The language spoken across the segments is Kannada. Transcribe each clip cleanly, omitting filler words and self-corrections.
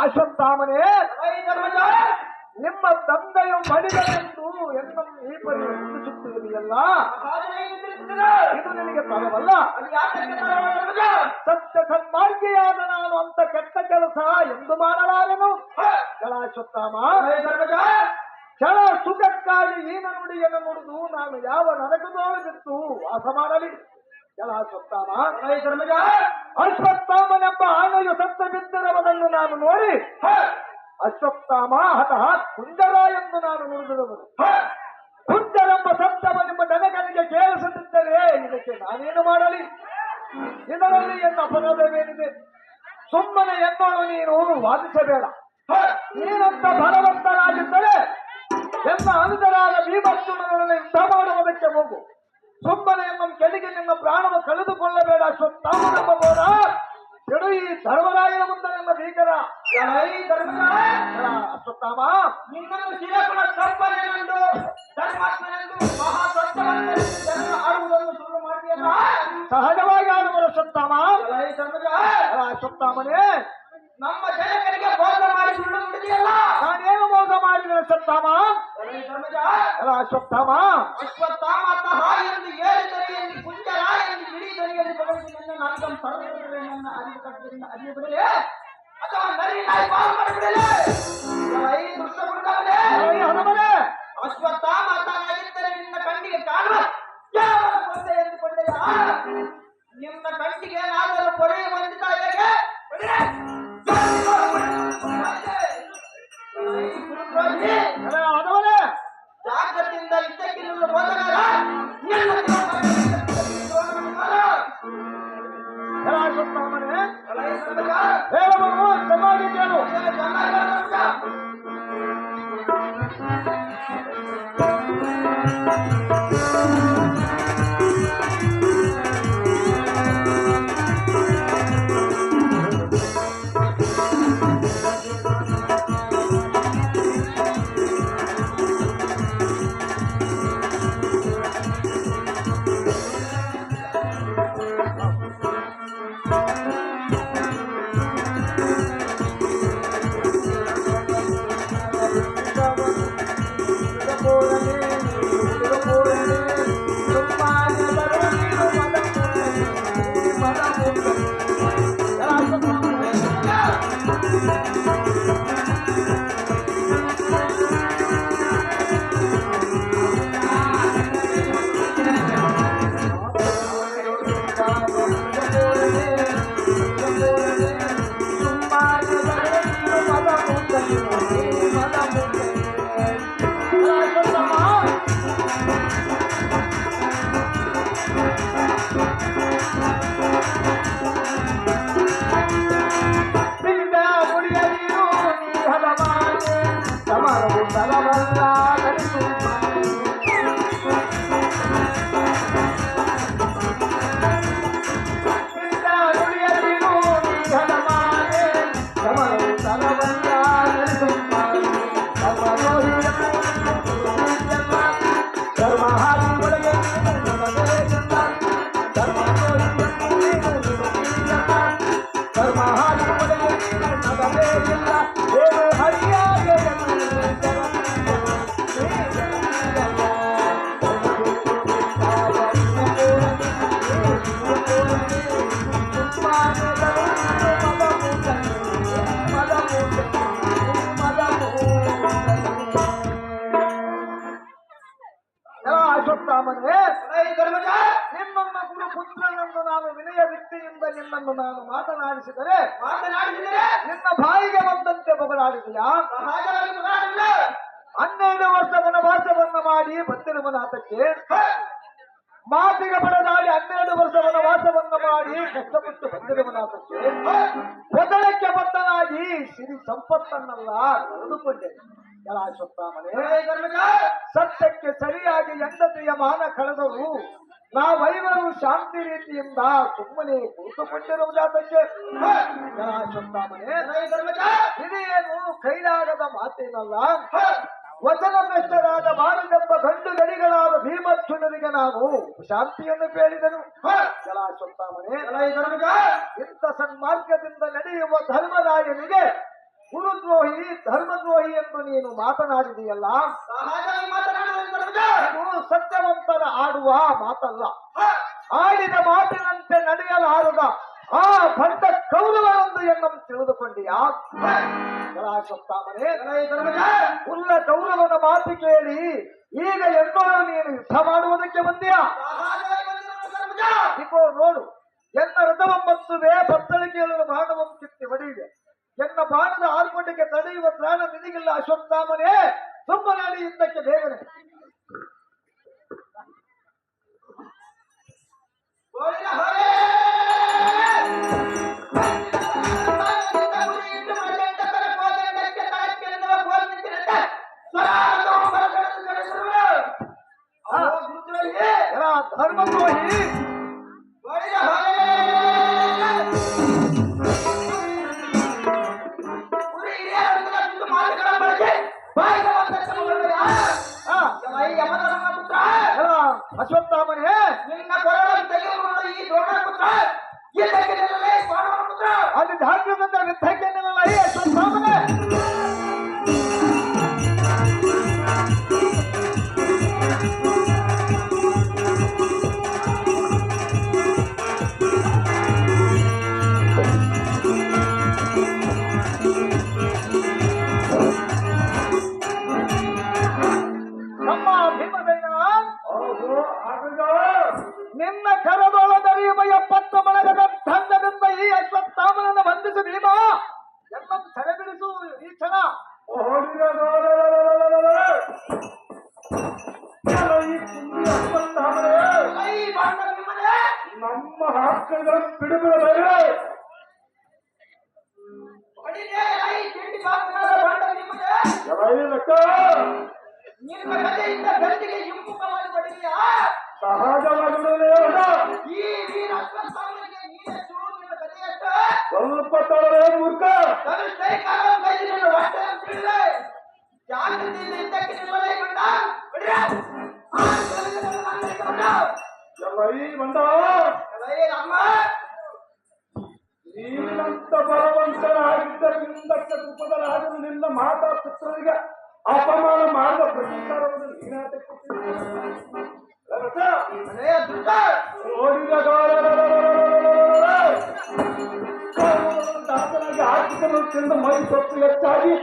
ಅಶ್ವತ್ಥಾಮನೇ, ನಿಮ್ಮ ತಂದೆಯು ಮಡಿಗಳೆಂದು ಎನ್ನ ಈ ಪರಿ ಸುತ್ತುವುದಿಲ್ಲ. ಇದು ನಿನಗೆ ತರವಲ್ಲ. ಸತ್ಯ ಸನ್ಮಾರ್ಗಿಯಾದ ನಾನು ಅಂತ ಕೆಟ್ಟ ಕೆಲಸ ಎಂದು ಮಾಡಲಾರೆನು. ಅಶ್ವತ್ಥಾಮ, ಕ್ಷಣ ಸುಖಕ್ಕಾಗಿ ಈನ ನುಡಿಯನ್ನು ನುಡಿದು ನಾನು ಯಾವ ನರಕದೊಳಗಿತ್ತು ವಾಸ ಮಾಡಲಿ. ಅಶ್ವತ್ಥಾಮ, ಅಶ್ವತ್ಥಾಮನೆಂಬ ಆನೆಯು ಸತ್ತ ಬಿದ್ದಿರುವುದನ್ನು ನಾನು ನೋಡಿ ಅಶ್ವತ್ಥಾಮ ಹತಃ ಕುಂಜರ ಎಂದು ನಾನು ನುಡಿದಿರುವುದು. ಕುಂಜರೆಂಬ ಶಬ್ದವ ನಿಮ್ಮ ನನಗನಿಗೆ ಕೇಳಿಸುತ್ತಿದ್ದರೆ ಇದಕ್ಕೆ ನಾನೇನು ಮಾಡಲಿ? ಇದರಲ್ಲಿ ಎನ್ನ ಅಪರಾಧವೇನಿದೆ? ಸುಮ್ಮನೆ ಎನ್ನೋಳು ನೀನು ವಾದಿಸಬೇಡ. ನೀನಂತ ಬಲವಂತನಾಗಿದ್ದರೆ ಎನ್ನ ಅನುಜರಾದ ಭೀಮರ್ಜುನರನ್ನು ಯುದ್ಧ ಮಾಡುವುದಕ್ಕೆ ಹೋಗು. ಸುಮ್ಮನೆ ಎನ್ನ ಕೆಳಗೆ ನಿನ್ನ ಪ್ರಾಣವನ್ನು ಕಳೆದುಕೊಳ್ಳಬೇಡ. ಅಶ್ವತ್ಥಾಮನೆಂಬ ಬೋಧ ಕೆಡು ಈ ಧರ್ಮರಾಯನ ಮುಂದೆ ನನ್ನ ಭೀಕರ. ಅಶ್ವತ್ಥಾಮ, ನಿನ್ನನ್ನು ಶಿರಕುಲ ಸಂಪನ್ನೆಂದು ಧರ್ಮಾತ್ಮನೆಂದು ಆಡುವುದನ್ನು ಶುರು ಮಾಡಿದೆಯಲ್ಲ, ಸಹಜವಾಗಿ ಆಡುವ ಅಶ್ವತ್ಥಾಮ. ಅಶ್ವತ್ಥಾಮನೇ, ನಮ್ಮ ಜನಕರಿಗೆ ಮೋಸ ಮಾಡಿ ಸುಳ್ಳು ನುಡಿದೆಯಲ್ಲ, ನಾನೇನು ಮೋಸ ಮಾಡಿದ ಅಶ್ವತ್ಥಾಮ? ಅಶ್ವತ್ಥಾಮ, ಅಶ್ವತ್ಥಾಮ ಎಂದು ಏಳಿದರಿಯಲ್ಲಿ ಕುಂಜರ ಎಂದು ಇಡೀ ದರಿಯಲ್ಲಿ ಬದಲಿಸಿ ನನ್ನ ಅರ್ಧಂ ಸರ್ವೇ ನನ್ನ ಅರಿವು ಕಟ್ಟದಿಂದ ಅರಿವು ಬಿಡಲೇ ಅಥವಾ ನರಿ ನಾಯಿ ಪಾಲು ಮಾಡಿಬಿಡಲೇ? ಅಶ್ವತ್ಥಾಮ ತಾನಾಗಿದ್ದರೆ ನಿನ್ನ ಕಣ್ಣಿಗೆ ಕಾಣುವ ಯಾವ ಕೊಂದೆ ಎಂದುಕೊಂಡೆಯ? ನಿನ್ನ ಕಣ್ಣಿಗೆ ನಾದರೂ ಪೊರೆಯ ಬಂದಿದ್ದ ಹೇಗೆ? ಜಾಗ್ರತೆಯಿಂದ ಇದ್ದಕ್ಕಿಲ್ಲ ಹೋದಗಾರ ಹೇಳಬಹುದು ಚೆನ್ನಾಗಿದ್ದೇನು? ನಿಮ್ಮನ್ನ ಗುರುಪುತ್ರನನ್ನು ನಾನು ವಿನಯ ವಿದ್ಯೆಯಿಂದ ನಿನ್ನನ್ನು ನಾನು ಮಾತನಾಡಿಸಿದರೆ ನಿನ್ನ ಬಾಯಿಗೆ ಬಂದಂತೆ ಬದಲಾಡಿದೆಯಾ? 12 ವರ್ಷ ವನವಾಸವನ್ನ ಮಾಡಿ ಬಂದಿರುವನಾತಕ್ಕೆ ಮಾತಿಗೆ ಬಡದಾಡಿ 12 ವರ್ಷ ವನವಾಸವನ್ನ ಮಾಡಿ ಕಷ್ಟಪಟ್ಟು ಬಂದಿರುವನಾತಕ್ಕೆ ಬದಲಕ್ಕೆ ಬದ್ದನಾಗಿ ಸಿರಿ ಸಂಪತ್ತನ್ನೆಲ್ಲ ಕಳೆದುಕೊಂಡೆ. ಅಶ್ವತ್ಥಾಮನೇ, ಸತ್ಯಕ್ಕೆ ಸರಿಯಾಗಿ ಹೆಂಡತಿಯ ಮಾನ ಕಳೆದರು ನಾವೈವರು ಶಾಂತಿ ರೀತಿಯಿಂದ ಸುಮ್ಮನೆ ಕುಳಿತುಕೊಂಡಿರುವುದಾದಕ್ಕೆ ಅಶ್ವತ್ಥಾಮನೇ, ಇದೇನು ಕೈಲಾಗದ ಮಾತೇನಲ್ಲ. ವಚನ ಭ್ರಷ್ಟರಾದ ಬಾರದೆಂಬ ಗಂಡು ಗಡಿಗಳಾದ ಭೀಮರ್ಜುನರಿಗೆ ನಾನು ಶಾಂತಿಯನ್ನು ಬೇಡಿದನು. ಅಶ್ವತ್ಥಾಮನೇ, ಇಂಥ ಸನ್ಮಾರ್ಗದಿಂದ ನಡೆಯುವ ಧರ್ಮರಾಯನಿಗೆ ಗುರುದ್ರೋಹಿ ಧರ್ಮದ್ರೋಹಿ ಎಂದು ನೀನು ಮಾತನಾಡಿದೆಯಲ್ಲ, ಇದು ಸತ್ಯವಂತರ ಆಡುವ ಮಾತಲ್ಲ. ಆಡಿದ ಮಾತಿನಂತೆ ನಡೆಯಲಾರದ ಆ ಭಕ್ತ ಕೌರವರೊಂದು ಎನ್ನನ್ನು ತಿಳಿದುಕೊಂಡಿಯಾ? ಅಶ್ವತ್ಥಾಮನೇ, ಉಲ್ಲ ಕೌರವನ ಮಾತು ಕೇಳಿ ಈಗ ಎನ್ನೋಳು ನೀನು ಯುದ್ಧ ಮಾಡುವುದಕ್ಕೆ ಬಂದಿಯಾ? ಇಕೋ ನೋಡು, ಎನ್ನ ರಥವಂಬತ್ತುವೆ ಬತ್ತಳಿಕೆಯನ್ನು ಬಾಣವನ್ನು ಕಿತ್ತಿ ಹೊಡೆಯಿದೆ. ಎನ್ನ ಬಾಣದ ಆರ್ಭಟಕ್ಕೆ ತಡೆಯುವ ಪ್ರಾಣ ನಿನಗಿಲ್ಲ ಅಶ್ವತ್ಥಾಮನೇ. ಸುಮ್ಮನೆ ಯುದ್ಧಕ್ಕೆ ಬೇಗನೆ. ಧರ್ಮದ್ರೋಹಿ ಅಶ್ವತ್ಥಾಮನೇ, ನಿನ್ನ ಈ ದ್ರೋಣ ಪುತ್ರ ಅದು ಧಾರ್ಮಿಕದ ಯುದ್ಧಕ್ಕೆ ನಿಲ್ಲಲ್ಲ. ಈ ಅಶ್ವತ್ಥಾಮನೇ, ನಿನ್ನ ಕರದೊಳದರಿಯುವ 70 ಬಳಗದ ದಂಡದಿಂದ ಈ ಅಶ್ವತ್ಥಾಮನನ್ನು ಬಂಧಿಸಿ ಭೀಮ ಎಲ್ಲ ಸೆರೆಬಿಡಿಸು ಈ ಕ್ಷಣ. ನಮ್ಮ ಹಕ್ಕುಗಳನ್ನು ಬಿಡುಗಡೆ ಸಹಜವಾಗಿ ಸ್ವಲ್ಪ ತಳವೇ ಮೂರ್ಖ. ನೀನಂತ ಬಲವಂತನಾಗಿದ್ದರಿಂದ ರೂಪದ ರಾಜನು ನಿನ್ನ ಮಾತಾ ಪುತ್ರರಿಗೆ ಅಪಮಾನ ಮಾಡುವ ಪ್ರತೀಕಾರವನ್ನು ದಾಸನಾಗಿ ಆರ್ಥಿಕ ಮೈ ಸೊತ್ತು ಹೆಚ್ಚಾಗಿ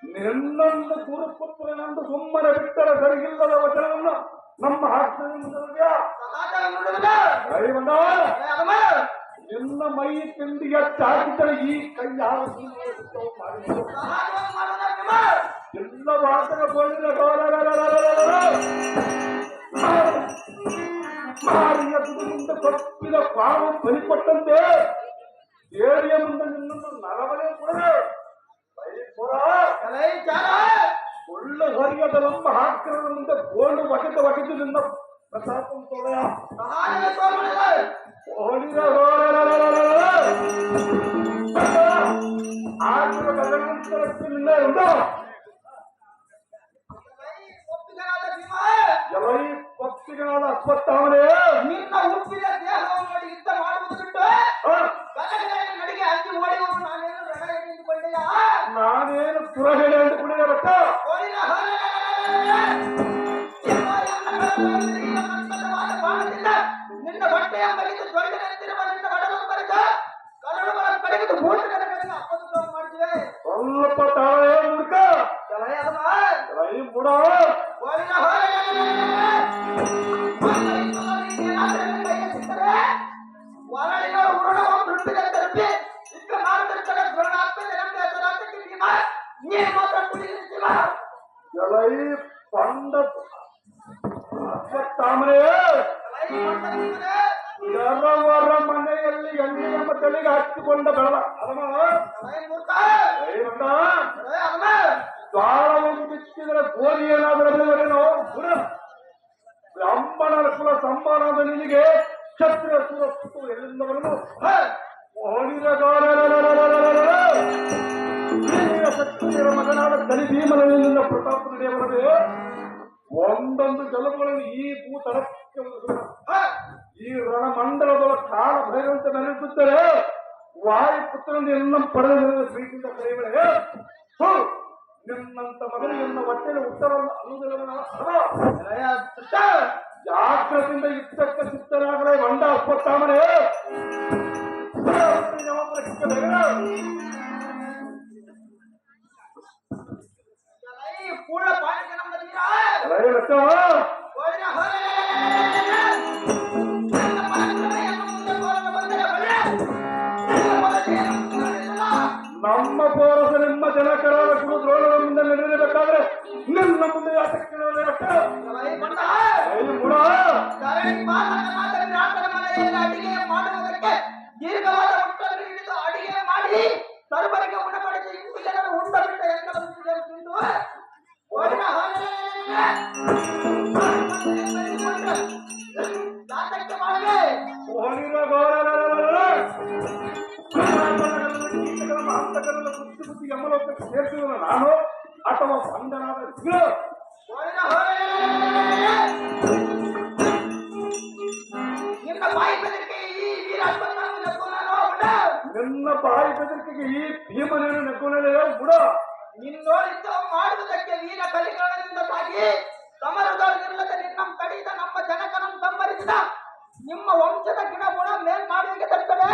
ನಿನ್ನೊಂದು ಗುರುಪುತ್ರನೆಂದು ಸುಮ್ಮನೆ ಬಿಟ್ಟರ ಸರಿಗಿಲ್ಲದ ವಚನವನ್ನು ನಮ್ಮ ನಿನ್ನ ಮೈ ತಿಂಡಿಗೆ ಚಾಚಿದರೆ ಈ ಕೈ ಎಲ್ಲ ವಾಸನ ಮಾರಿಯ ಮುಂದೆ ಕೊಪ್ಪಿದ ಪಾವು ಬಲಿಕೊಟ್ಟಂತೆ ಏರಿಯ ಮುಂದೆ ನಿನ್ನನ್ನು ನರವಲೇ ಒಳ್ಳೆ ಹೊರಗದ ನಮ್ಮ ಹಾಕಿರದ ಮುಂದೆ ಗೋಲ್ಡ್ ಒಗೆದು ನಿನ್ನ ಪ್ರಸಾದ ನಿನ್ನ ಉಂಟು ಕೊಪ್ಪಿಗನಾದ ಅಶ್ವತ್ಥಾಮನೇ, ನಿನ್ನ ಉಪ್ಪಿನ ದೇಹವನ್ನು ನೋಡಿ ಯುದ್ಧ ಮಾಡುವುದು ಬಿಟ್ಟು ನಡಿಗೆ ಹಂಚಿ ಓಡಿ ನಾನೇನು ಪುರಹೇಳಿ ಅಂದುಕೊಂಡಿದ್ದೆ ಬಟ್ಟ ನಿನ್ನ ಹೊಟ್ಟೆಯ ಬಳಿದು ದೊಡ್ಡದಂತಿರುವ ನಿನ್ನ ಒಡಲನ್ನು ಬರೆದು ಕರಡುಗಳನ್ನು ಪಡೆದು ಭೂತಗಳನ್ನು ಅಪ್ಪದು ಮಾಡಿದೆ. ಸ್ವಲ್ಪ ತಾಳೇ ಮುಡ್ಕ ಬುಡ ವರಳಿನ ಉರುಣವ ಮೃತ್ಯುಗಳ ತಲುಪಿ ಇಕ್ಕ ಮಾರ್ಗದರ್ಶನ ದ್ರೋಣಾತ್ಮಕ ನೀನು ಮಾತ್ರ ಕುಡಿಯುತ್ತೀವ ಎಲೈ ಪಂಡ ಅಶ್ವತ್ಥಾಮನೇ, ಎರವರ ಮನೆಯಲ್ಲಿ ಎಣ್ಣೆ ಎಂಬ ತಲೆಗೆ ಹಚ್ಚಿಕೊಂಡ ಬೆಳವ ದ್ವಾರವನ್ನು ಬಿಚ್ಚಿದರೆ ಗೋಧಿ ಏನಾದರೂ ಬೆಳೆವರೇನೋ ಗುಣ ಬ್ರಾಹ್ಮಣರ ಕುಲ ಸಂಮಾನದ ನಿನಗೆ ಕ್ಷತ್ರಿಯ ಸುರಕ್ಷಿತು ಎಲ್ಲಿಂದ ಬರಲು ಶಕ್ತಿಯರ ಮಗನಾದ ಕಲಿ ಭೀಮನಿಂದ ಪ್ರತಾಪ ನಡೆಯವರೇ ಒಂದೊಂದು ಜಲಗಳನ್ನು ಈ ಭೂತಳಕ್ಕೆ ಈ ರಣಮಂಡಲದೊಳ ಕಾಲ ಭೈರಂತೆ ನೆಲೆಸುತ್ತಾರೆ ವಾಯುಪುತ್ರನ ಎಲ್ಲ ಪಡೆದ ಪ್ರೀತಿಯಿಂದ ಕರೆಯುವಳೆ ನಿನ್ನಂತ ಮಗನಿಗೆ ನನ್ನ ಹೊಟ್ಟೆಯಲ್ಲಿ ಉತ್ತರವನ್ನು ಅನ್ನುವುದಿಲ್ಲ ಜಾಗ್ರತೆಯಿಂದ ಯುದ್ಧಕ್ಕೆ ಸಿದ್ಧರಾಗಲೇ ಬಂಡ ಅಪ್ಪತ್ತಾಮನೆ ನಮ್ಮ ಪೌರಸ ನಿಮ್ಮ ಜನಕರಾದ ಗುರು ದ್ರೋಣದ ಮುಂದೆ ನಡೆಯಬೇಕಾದ್ರೆ ನಿಮ್ಮ ಮುಂದೆ ಯಾತಕ್ಕೆ ಮಾಡುವುದಕ್ಕೆ ದೀರ್ಘವಾದ ಊಟವನ್ನು ಹಿಡಿದು ಅಡಿಗೆ ಮಾಡಿ ಸರ್ವರಿಗೆ ಉಣಬಡಿಸಿ ಇಂದು ಜನರು ಉಂಡ ಬಿಟ್ಟ ಎಲ್ಲವನ್ನು ತಿಂದು ಜಾತಕ್ಕೆ ಮಾಡಿ ಹಂತಕರನ್ನು ಬುದ್ಧಿ ಬುದ್ಧಿ ಯಮಲೋಕಕ್ಕೆ ಸೇರಿಸುವುದು ನಾನು ಅಥವಾ ಬಂಧನಾದ ನಿನ್ನ ಬಾಯಿ ಬೆದರಿಕೆ ಈ ನಿನ್ನ ಬಾಯಿ ಬೆದರಿಕೆಗೆ ಈ ಭೀಮನೇನು ನೆಕ್ಕೋನಲ್ಲೇ ಬುಡ ನಿನ್ನೋಡಿದ್ದ ಮಾಡುವುದಕ್ಕೆ ವೀರ ಕಲಿಗಳಿಂದ ಸಾಗಿ ಸಮರದೊಳಗಿಲ್ಲದೆ ನಿನ್ನ ಕಡಿದ ನಮ್ಮ ಜನಕನನ್ನು ಸಂಬರಿಸಿದ ನಿಮ್ಮ ವಂಶದ ಗಿಡ ಗುಣ ಮೇಲ್ ಮಾಡುವಿಗೆ ತಕ್ಕಡೆ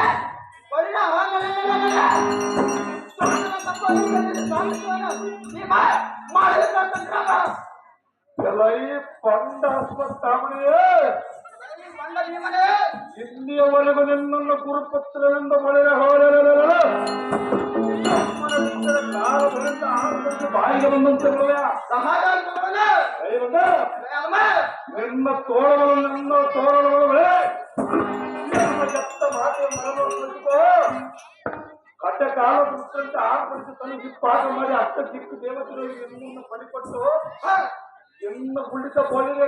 ಇಲ್ಲಿಯವರೆಗೂ ನಿನ್ನನ್ನು ಗುರುಪುತ್ರರಿಂದ ಒಳ್ಳೆಯ ಬಾಯಿಗೆ ಬಂದಂತೆ ನಿನ್ನ ತೋಳಗಳು ನನ್ನ ತೋರಣಗಳು ಕಟ್ಟ ಕಾಲ ಬಿಟ್ಟಂತೆ ಆರ್ಪಡಿಸಿ ತನಗೆ ಪಾಠ ಮಾಡಿ ಅಷ್ಟ ದಿಕ್ಕು ದೇವತೆಗಳಿಗೆ ನಿಮ್ಮನ್ನು ಪಡಿಪಟ್ಟು ಎನ್ನ ಕುಳಿತ ಬೋಲಿಗೆ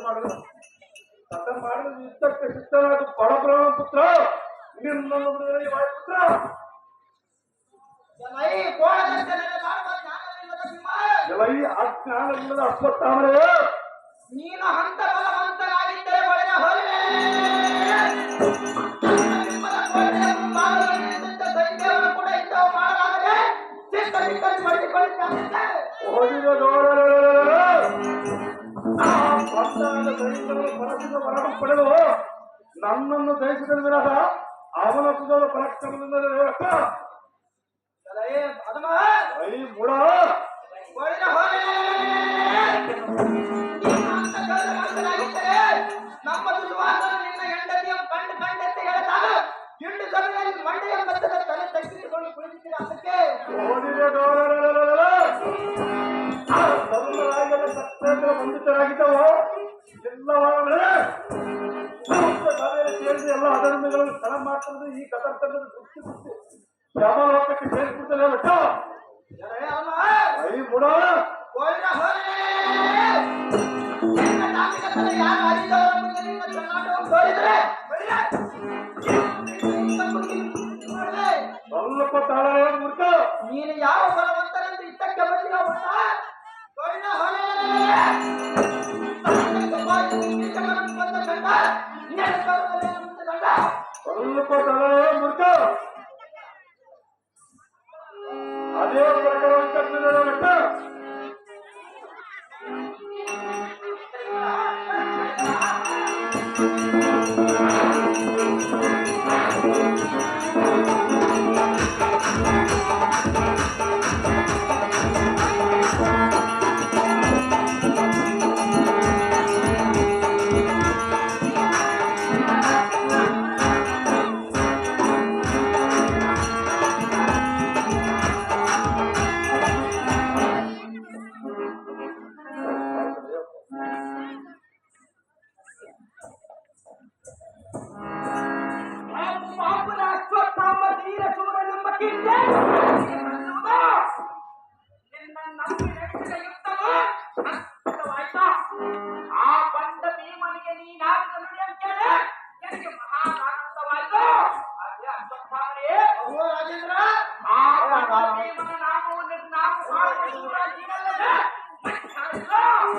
ಮಾಡಿದ ಯುದ್ಧಕ್ಕೆ ಸಿದ್ಧನಾದ ಪರಬ್ರಹ್ಮ ಪುತ್ರ ನಿನ್ನನ್ನು ಪುತ್ರ ಅಜ್ಞಾನವಿಲ್ಲದ ಅಶ್ವತ್ಥಾಮರೇ ನೀನು ಹಂತ ಬಲವಂತನಾಗಿದ್ದರೆ ಒಳ್ಳೆಯ ಸೈನ್ಯವನ್ನು ಕೂಡ ಇಂಥವು ಮಾಡಲಾಗದೆ ಮನಸ್ಸಿನ ವರಣ ಪಡೆದು ನನ್ನನ್ನು ಜಯಿಸಿದ ವಿರಾದ ಅವನ ಸುಧದ ಪರಾಕ್ರಮದಿಂದ ಮೂಡ ನಮ್ಮ ದುರ್ವಾಸನ ನಿನ್ನ ಹೆಂಡತಿಯ ಕಂಡಂತೆ ಹೇಳಿದಾಗ ಇಂಡು ಸಭೆಯಲ್ಲಿ ಮಂಡೆಯ ಮಧ್ಯದ ತಲೆ ತಗ್ಗಿಸಿಕೊಂಡು ಕುಳಿತಿದ್ದೀರ ಅದಕ್ಕೆ ಬಂಧಿತರಾಗಿದ್ದವು ಸೇರಿದ ಎಲ್ಲ ಅಧರ್ಮಗಳನ್ನು ಸ್ಥಳ ಮಾಡ್ತಿರೋದು ಈ ಕಥಾರ್ಥದ ದೃಷ್ಟಿ ಯಮಲೋಕಕ್ಕೆ ಸೇರಿಸುತ್ತಲೇ ಬಿಟ್ಟ ಮೂಡ ಸ್ವಲ್ಪ ತಾಳ ಮೂರ್ಖ ನೀನು ಯಾವ ಬಲವಂತನೆಂದು ಇದ್ದಕ್ಕೆ ಬಂದಿರೋ ಸ್ವಲ್ಪ ತಾಳ ಮೂರ್ಖ ಅದೇ ಪ್ರಕಾರ ಬೆಟ್ಟ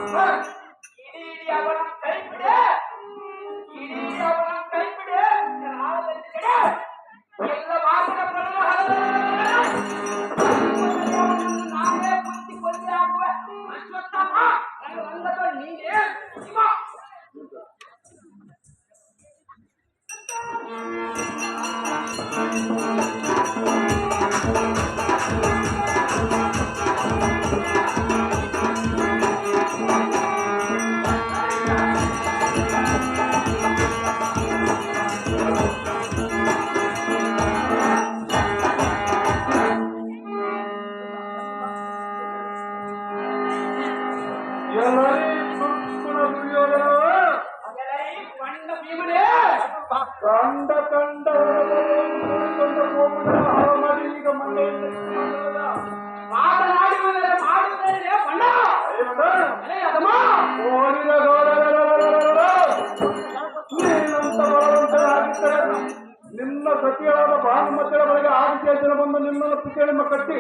ಇಡೀ ಅವನ ಕೈ ಬಿಡೆ, ಇಡೀ ಅವನ ಕೈ ಬಿಡೆ, ಎಲ್ಲ ಮಾತಿನ ನಾವೇ ಬುದ್ಧಿ ಕೊಂದೆ ಆಗುವ ಅಶ್ವತ್ಥಾಮ ರಂಗದ ನೀನೇ ಶಿವ. ಬಣ್ಣ ಭೀಮನೇ ಕಂಡ ಕಂಡ ಮಾಡಿ ಈಗ ಮಂಡೆಯಿಂದ ಮಾತನಾಡುವುದರ ಮಾಡುವುದೇ ಬಣ್ಣ. ಅದಮ್ಮ ಓಡಿದ ನೀನಂತ ಬಲವಂತರಾಗಿದ್ದರೆ ನಿನ್ನ ಸತಿಯಾದ ಭಾನುಮತಿಯ ಬಳಿಗೆ ಆದಿಶೇಷನ ಬಂದು ನಿನ್ನನ್ನು ಪಿಚಣಿಯನ್ನು ಕಟ್ಟಿ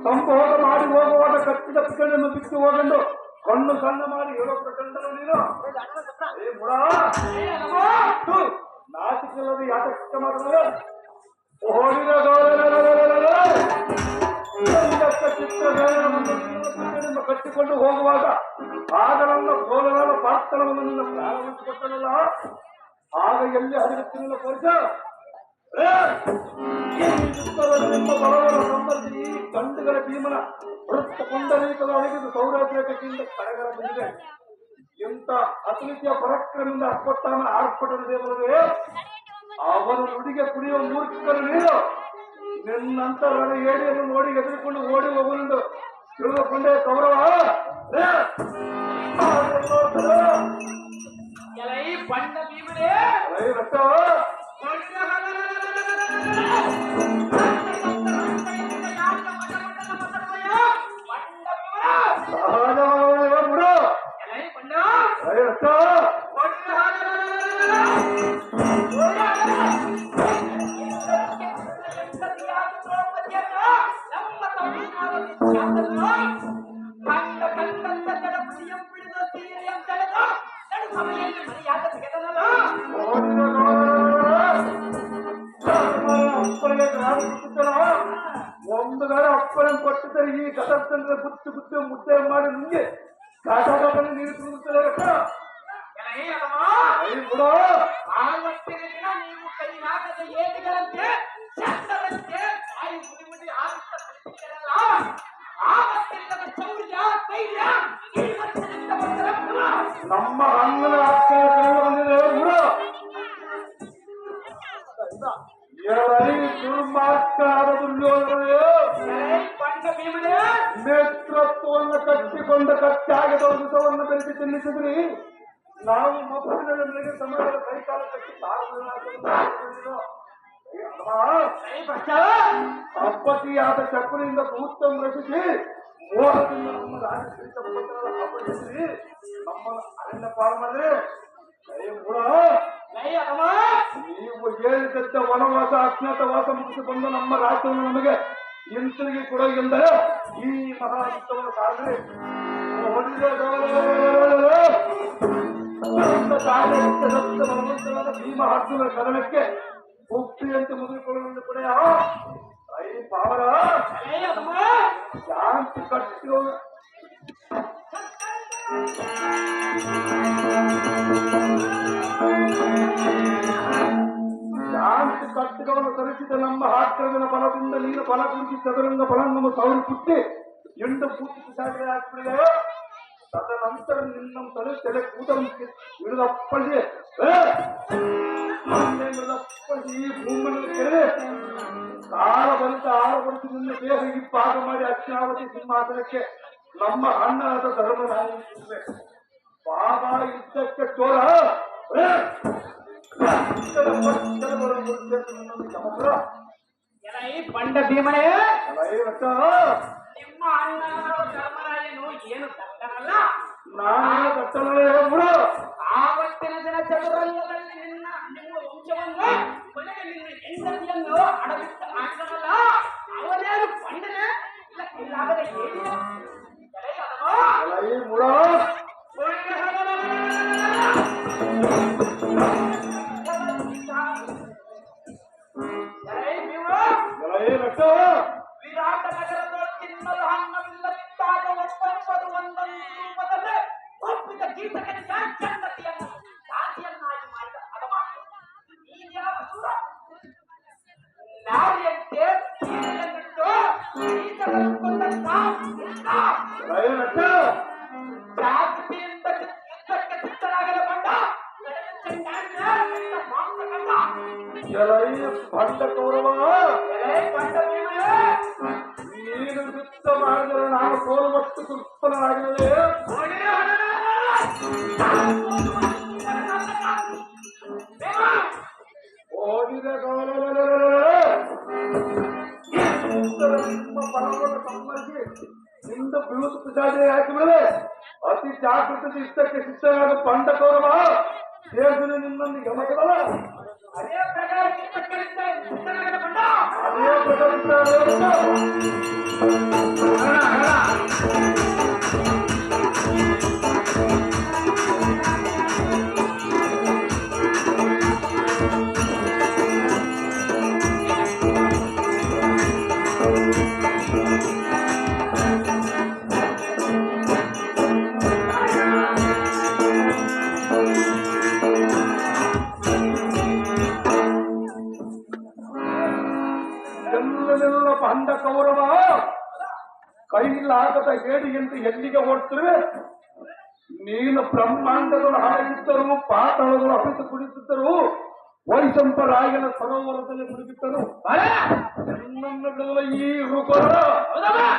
ಸಂಭೋಗ ಮಾಡಿ ಹೋಗುವಾಗ ಕಟ್ಟಿದ ಪಿಚಣಿಯನ್ನು ಬಿಟ್ಟು ಹೋಗೆಂದು ಕಣ್ಣು ಸಣ್ಣ ಮಾಡಿ ಹೇಳೋ ಪ್ರಕರಣರು ನೀನು ನಾಚಿಕಲ್ಲದೆ ಯಾತಕ ಮಾಡಿದ್ರೆ ಓಡಿದ ಚಿತ್ರಗಳನ್ನು ಕಟ್ಟಿಕೊಂಡು ಹೋಗುವಾಗ ಆಗ ನನ್ನ ಸೋಲನ ಪಾರ್ಥನವನ್ನು ನಿನ್ನ ಪ್ರಾರಂಭಿಸಿಕೊಟ್ಟನಲ್ಲ, ಆಗ ಎಲ್ಲಿ ಹರಿಯುತ್ತಿಲ್ಲ ಪುರುಷ ನಿಮ್ಮ ಬಲವರ ಸಂಬಂಧಿ ಈ ಗಂಡುಗಳ ಭೀಮನ ವೃತ್ತ ಪುಂಡರೀಕದ ಅಡಗಿದು ಸೌರಾಜ್ಯದಿಂದ ಕಡೆಗಳ ಬಂದಿದೆ. ಇಂಥ ಅತಿಥಿಯ ಪರಾಕ್ರಮದಿಂದ ಅಶ್ವತ್ಥಾಮ ಆರ್ಭಟವಿದೆ ಬರದೆ ಅವನ ನುಡಿಗೆ ಕುಡಿಯುವ ಮೂರ್ಖರು ನೀನು. ನಿನ್ನಂತರ ಏಡಿಯನ್ನು ನೋಡಿ ಎದುರಿಕೊಂಡು ಓಡಿ ಹೋಗುವುದು ತಿಳಿದುಕೊಂಡೇ ಕೌರವ. ಬಣ್ಣ ಭೀಮನೇ ಒಂದು ವೇಳೆ ಅಪ್ಪಳನ್ನು ಕೊಟ್ಟಿದ್ದರೆ ಈ ಗದರ್ಶನದ ಗುತ್ತು ಗುತ್ತು ಮುದ್ದೆ ಮಾಡಿ ನಿಂಗೆ ಕಾಟಾಟದಲ್ಲಿ ನೀರು ತುಂಬುತ್ತದೆ ಆವತ್ತಿನ ದಿನ ನೀವು ಕೈ ಹಾಕದ ಏಟಿಗಳಂತೆ ಚಂದರಂತೆ ಬಾಯಿ ಮುಡಿ ಮುಡಿ ಆಗುತ್ತಾ ಕುಳಿತಿದ್ದೀರಲ್ಲ, ಆವತ್ತಿಲ್ಲದ ಶೌರ್ಯ ಧೈರ್ಯ ಈ ವರ್ಷದಿಂದ ಬಂದರ ನಮ್ಮ ಅಣ್ಣನ ಆತ್ಮೀಯ ಬಂದಿದೆ ಗುರು. ನೇತೃತ್ವವನ್ನು ಕಟ್ಟಿಕೊಂಡ ಕಚ್ಚಾಗದ ಊಟವನ್ನು ಬೆಳೆಸಿ ತಿನ್ನಿಸಿದ್ರಿ. ನಾವು ಮಕ್ಕಳ ಮೇಲೆ ಸಮಯದ ಕೈಕಾಲ ಕಟ್ಟಿ ಅಪ್ಪತಿಯಾದ ಚಪ್ಪಲಿಯಿಂದ ಭೂತಂ ರಚಿಸಿ ಮೋಹದಿಂದ ನಮ್ಮ ರಾಜಕೀಯ ನಮ್ಮನ್ನು ಅರಣ್ಯ ಪಾಲು ಮಾಡಿದ್ರೆ ನೀವು ಹೇಳಿದ್ದ ವನವಾಸ ಅಜ್ಞಾತವಾಸ ಮುಗಿಸಿಕೊಂಡು ನಮ್ಮ ರಾಜ್ಯವನ್ನು ನಮಗೆ ಹಿಂತಿರುಗಿ ಕೊಡೋಗೆಂದರೆ ಈ ಮಹಾಯುದ್ಧವನ್ನು ಸಾಧನೆ ಭಗವಂತನಾದ ಭೀಮ ಅರ್ಜುನ ಕದನಕ್ಕೆ ಮುಕ್ತಿಯಂತೆ ಮುಗಿದುಕೊಳ್ಳುವುದು ಕೂಡ ಐ ಪಾವರ ಶಾಂತಿ ಕಟ್ಟಿರೋ ಶಾಂತಿ ಕಟ್ಟಿದವನ್ನು ತರಿಸಿದ ನಮ್ಮ ಆಕ್ರಮಣ ಬಲದಿಂದ ನೀನು ಬಲ ಕುರಿಸಿ ಚದುರಂಗ ಬಲವನ್ನು ಸೌರಿ ಪುಟ್ಟಿ ಎಂಟು ಪೂರ್ತಿ ಸಾಗರೆ ಹಾಕ್ಬಿಡಿದೆ. ತದನಂತರ ನಿನ್ನ ತಲೆ ತಲೆ ಕೂಟ ಹಿಡಿದಪ್ಪಳಿಸಿ ಈ ಭೂಮಿಯನ್ನು ಕೇಳಿ ಕಾಲ ಬಂತ ಆಳಬಡಿಸಿ ನಿನ್ನ ದೇಹ ಇಪ್ಪಾಗ ಮಾಡಿ ಅಜ್ಞಾವತಿ ಸಿಂಹಾಸನಕ್ಕೆ ನಮ್ಮ ಅಣ್ಣನಾದ ಧರ್ಮರಾಯ ಬಾಬಾ ಯುದ್ಧಕ್ಕೆ ಚೋರ ಬಂಡ ಭೀಮನೇ ನಿಮ್ಮ ಅಣ್ಣ ಧರ್ಮರಾಯನು ಏನು ತಟ್ಟನಲ್ಲ, ನಾನು ತಟ್ಟನಲ್ಲ. ಆವತ್ತಿನ ದಿನ ಚದುರಂಗದಲ್ಲಿ ನಿಮ್ಮ ವಂಶವನ್ನು ಕೊನೆಗೆ ನಿನ್ನ ಹೆಂಡತಿಯನ್ನು ಅಡವಿಟ್ಟ ಮಾಡಿದನಲ್ಲ, ಅವನೇನು ಬಂಡನೆ ಇಲ್ಲ ಇಲ್ಲಾಗದೆ ಹೇಳಿ ಕೀಟಕನಿಗೆ ಜಗತ್ತಿಯನ್ನು ದಾಸಿಯನ್ನಾಗಿ ಮಾಡಿದ ಅಗಮ ನೀನು ಯಾವ ಸೂರ ನಾರಿಯಂತೆ ಸೀರೆಯನ್ನಿಟ್ಟು ಕೀಟಕನ್ನು ಕೊಂದಂತ ಜಾಗೃತಿಯಿಂದ ಯುದ್ಧಕ್ಕೆ ಸಿದ್ಧರಾಗಲು ಬಂದ ಬಂಡ ಕೌರವ ನೀನು ಯುದ್ಧ ಮಾಡಿದರೆ ನಾನು ಸೋಲು ಮತ್ತು ಕೃಪನಾಗಿರುವೆ. ಓದಿದ ನಿಮ್ಮ ಪರವನ್ನು ಸಂಬಂಧಿಸಿ ನಿಂದ ಬೀಳುತ್ತ ಪಿತಾಜೆ ಹಾಕಿಬಿಡದೆ ಅತಿ ಜಾಗೃತಿ ಇಷ್ಟಕ್ಕೆ ಶಿಕ್ಷಣ ಬಂಡ ಕೌರವ ಸೇರಿದ ನಿನ್ನೊಂದಿಗೆ ಗಮನದಲ್ಲ. ಅದೇ ಪ್ರಕಾರ ಸಿದ್ಧರಾಗಲು ಬಂದ ಅದೇ ಪ್ರಕಾರ ಎಲ್ಲನೆಲ್ಲ ಬಂಡ ಕೌರವ ಕೈಲಾಗದ ಹೇಡಿಯಂತೆ ಎಲ್ಲಿಗೆ ಓಡ್ತಿರುವೆ. ನೀನು ಬ್ರಹ್ಮಾಂಡಗಳು ಹಾಡಿದ್ದರು, ಪಾತಾಳಗಳು ಅಪಿತು ಕುಡಿಸಿದ್ದರು, ವೈಶಂಪರಾಯನ ಸರೋವರದಲ್ಲಿ ಕುಡಿದಿದ್ದರು. ನನ್ನನ್ನು ಬಿಡುವ ಈ ರೂಪರ ಅರೆ